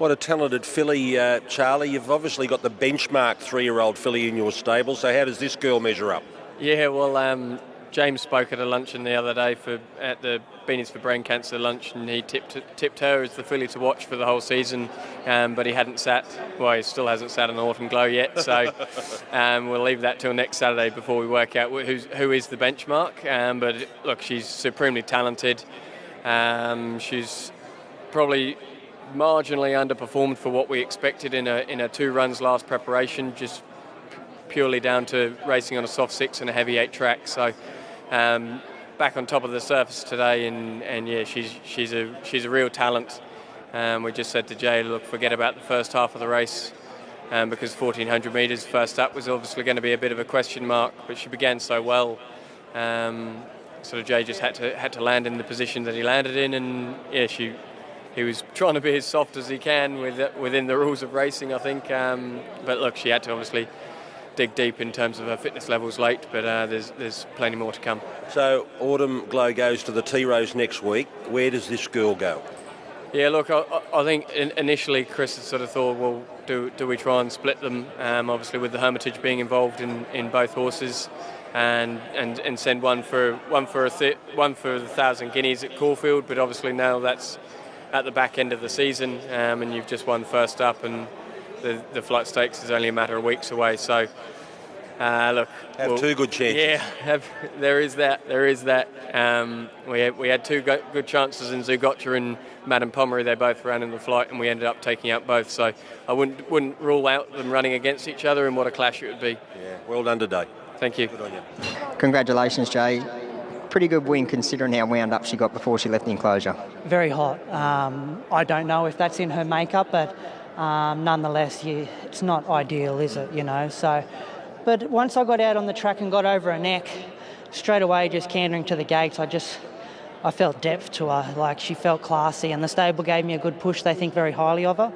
What a talented filly, Charlie. You've obviously got the benchmark 3-year-old filly in your stable, so how does this girl measure up? Yeah, well, James spoke at a luncheon the other day at the Beanies for Brain Cancer lunch, and he tipped her as the filly to watch for the whole season, but he he still hasn't sat on Autumn Glow yet, so we'll leave that till next Saturday before we work out who is the benchmark. But look, she's supremely talented. She's probably marginally underperformed for what we expected in a 2 runs last preparation, just purely down to racing on a soft 6 and a heavy 8 track. So back on top of the surface today, and yeah, she's a real talent. We just said to Jay, look, forget about the first half of the race, because 1400 metres first up was obviously going to be a bit of a question mark, but she began so well. Sort of Jay just had to land in the position that he landed in, and yeah, he was trying to be as soft as he can within the rules of racing, I think. But look, she had to obviously dig deep in terms of her fitness levels late, but there's plenty more to come. So Autumn Glow goes to the T-Rose next week. Where does this girl go? Yeah, look, I think initially Chris had sort of thought, well, do we try and split them? Obviously, with the Hermitage being involved in both horses, and send one for the 1,000 guineas at Caulfield. But obviously now that's at the back end of the season, and you've just won first up, and the Flight Stakes is only a matter of weeks away. So look, have 2 good chances. Yeah, there is that. We had 2 good chances in Zugotcha and Madame Pomeroy. They both ran in the flight, and we ended up taking out both. So I wouldn't rule out them running against each other, and what a clash it would be. Yeah, well done today. Thank you. Good on you. Congratulations, Jay. Pretty good win considering how wound up she got before she left the enclosure. Very hot. I don't know if that's in her makeup, but nonetheless, it's not ideal, is it? So. But once I got out on the track and got over her neck, straight away just cantering to the gates, I felt depth to her. Like, she felt classy, and the stable gave me a good push. They think very highly of her.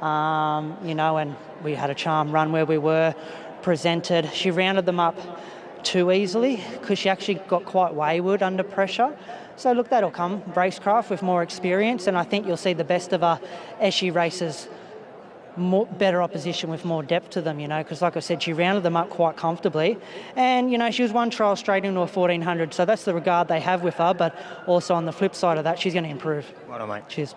And we had a charm run where we were presented. She rounded them up too easily because she actually got quite wayward under pressure. So look, that'll come. Racecraft with more experience, and I think you'll see the best of her as she races better opposition with more depth to them, because like I said, she rounded them up quite comfortably, and she was one trial straight into a 1400, so that's the regard they have with her. But also on the flip side of that, she's going to improve. Well done, mate. Cheers.